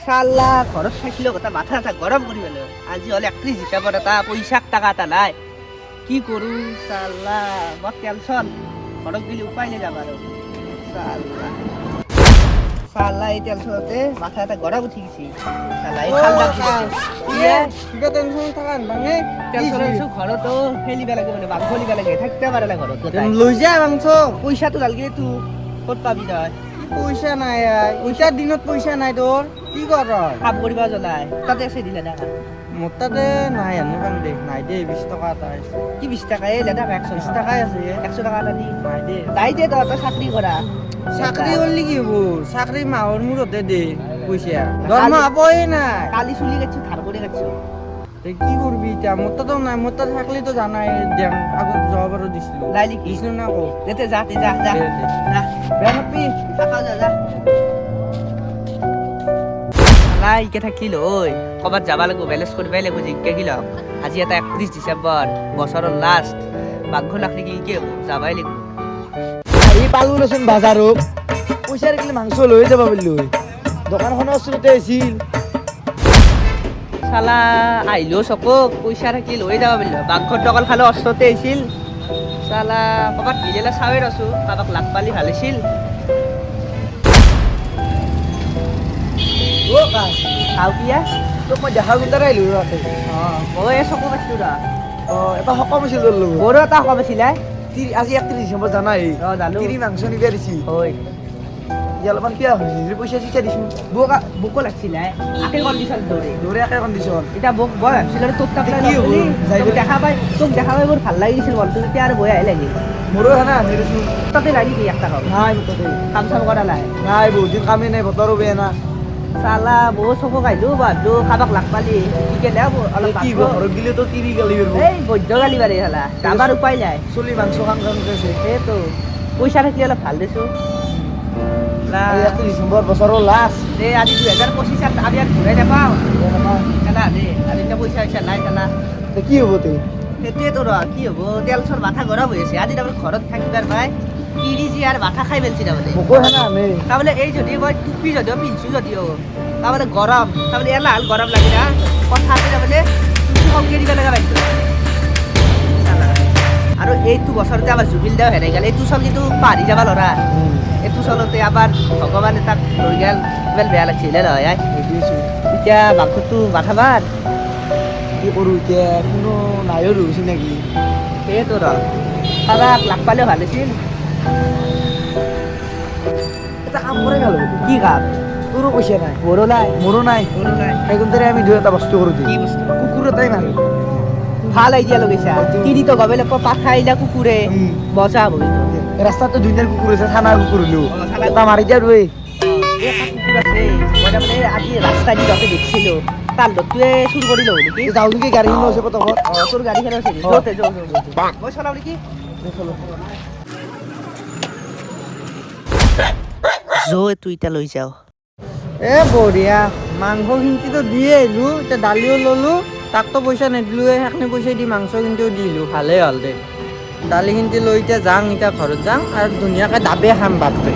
সালা ঘৰত থাকিলেও কথা মাথা এটা গৰম কৰি পেলো আজি হলে 31 ডিচেম্বৰ এটা পইচা টাকা এটা নাই কি কৰো সালা বৰ টেনচন ঘৰত গেলি উপায় নাই যাব আৰু সালা সালা এই টেনচনতে মাথা এটা গৰম উঠি গেছি সালা এই ঠাণ্ডা কিবা টেনচন থাকা নাহে টেনচন আছো ঘৰতো খেলিব লাগে মানে মাংস লিব লাগে থাকতে পাৰে না ঘৰত লৈ যা মাংস পইচাটো নালগে তো ক'ত পাবি তই পইচা নাই পইচাৰ দিনত পইচা নাই তোৰ কি কৰ কাম কৰিব জ্বলাই তাতে আছে দিলে না মোৰ তাতে নাই আনি পাম দে নাই দে 20 টকা এটা আছে কি 20 টাকা এ লেদা 120 টাকা টাকাই আছে 100 টাকা এটা দি নাই দে নাই দে তই চাকৰি কৰা চাকৰি কৰিলে কি হ'ব চাকৰি মাহৰ মূৰতে দে পইচা দৰমহা পাবই নাই কালি চুলি কাটছো ধাৰ কৰি কাটছো তে কি কৰবি এতিয়া মোৰ তাতো নাই মোৰ তাত থাকলেতো জানাই দেন আগত যাব পাৰো দিছিলো নাই নেকি দিছিলো না আকৌ দেতে যা তে যা যা দে, দে। যা বেয়া নাপাবি টাকা যা যা লাই কে থাকিল ঐ কবাত যাবা লাগব বেলেন্স কৰিবাই লাগব জিকে গিল আজি এটা 31 ডিসেম্বৰ বছৰৰ লাষ্ট বাঘ নাখলি কি হ'ব যাবাই লাগব আহি পালো নচোন বাজাৰত পইচা ৰাখিলে মাংস লৈ যাব বুলি দোকানখনৰ ওচৰতে আছিল সালা আহিলো চকক পইচা থাকিল লৈ যাব বুলি বাঘৰ দোকান খালে অস্ততে আহিছিল সালা কবাত ভিলেলা চাৱে আছো কাবাক লাগ পালি ভাল আছিল অ কাজ খাও কিয়া তোক মই দেখা গুন্দাৰ আহিলো ৰাতে এই চকু পাইছো ৰ এটা সকাম আছিল তোৰ লগত গৰু এটা কম আছিলে আজি 31 ডিচেম্বৰ জানাই জানো তিৰি মাংস নিবিয়া দিছি হয় অলপমান কিয় হৈছে পইচা চিচা দিছো বুকো লাগছিলে আকে কণ্ডিশ্যন দৌৰে দৌৰে একে কণ্ডিশ্যন এতিয়া বুক বয় ভাবছিল আৰু তোক তাক কি হ'ব? যাই পেলাই- দেখা পাই মোৰ ভাল লাগিছিল মনটো তেতিয়া আৰু বৈ আহি লাগিল মোৰো সেনা আনিছো তাতে নাই নেকি একটা কাম নাই মোৰ তাতে কাম চাম কৰা নাই নাই বহুত দিন কামেই নাই বতৰো বেয়া না চালা বহুত চকু আহিলো বাদলো কাবাক লাগ পালি কি দে অলপ কি বাকো। ঘৰত গেলে তো তিৰি গালি কৰিব এই বৈদ্য গালি বাৰী চালা যাবাৰ উপায় নাই চলি মাংস খাম খাম কৈছে সেইটো পইচা থাকিলে অলপ ভাল দেছো আজি 31 ডিচেম্বৰ বছৰৰ লাষ্ট দে আজি 2025 আমি আৰু ঘূৰাই নাপাওঁ খেলা দে আৰু এতিয়া পইচা চইচা নাই খেলা কি হ'ব তে সেইটোৱেতো ৰ কি হ'ব তেলচৰ মাথা গৰম হৈ আছে আজি তাৰমানে ঘৰত থাকিবাৰ পাই তিৰিজি আৰু মাথা খাই পেলছি তাৰমানে মোকো সেনা আনে তাৰমানে এই যদি মই টুপি যদিও পিন্ধছো যদিও তাৰমানে গৰম তাৰমানে এলাহ গৰম লাগি না কথাটো তাৰমানে কমকৈ দিব লগা পাইছোঁ আৰু এইটো বছৰতে আমাৰ জুবিল দাও হেৰাই গ'ল এইটো চলিটো পাহৰি যাবা ল'ৰা এইটো চলতে আবাৰ ভগৱানে তাক লৈ গেল ইমান বেয়া লাগছিলে নহয় এতিয়া বাঘটো মাথাবাৰ কি কৰোঁ এতিয়া কোনো নাইও ৰৈছে নেকি সেইটো ৰ কাবাক লাগ পালেও ভাল আছিল এটা কাম কৰে ভাল হ'ব কি কাম তোৰো পইচা নাই মোৰো নাই মোৰো নাই সেইকাৰণে আমি দুই এটা বস্তু কৰোঁ কি বস্তু কুকুৰ এটাই মাৰো ভাল আইডিয়া লগাইছা তিনিটো গবে লাগব পাঠা আহিলা কুকুৰে মজা হ'ব কিন্তু ৰাস্তাতো দুইটাৰ কুকুৰ আছে থানাৰ কুকুৰ হলো থানাৰ এটা মাৰি দিয়া ৰৈ এটা কুকুৰ আছে মই তাৰমানে আজি ৰাস্তা দি যাওঁতে দেখিছিলোঁ তাৰ লগটোৱে চুৰ কৰি লওঁ নেকি যাওঁ নেকি গাড়ীখন আছে পতকত তোৰ গাড়ীখন আছে অ। য'তে যৌ মই চলাওঁ নেকি তুই এতিয়া লৈ যাওঁ এ বঢ়িয়া মাংস খিন্তিটো দিয়ে আহিলো এতিয়া দালিও ললো তাকতো পইচা নিদিলো সেইখিনি পইচা দি মাংস খিন্তিও দিলো ভালেই হ'ল দে দালি খিন্তি লৈ এতিয়া যাওঁ এতিয়া ঘৰত যাওঁ আৰু ধুনীয়াকৈ দাবে খাম বাপৰে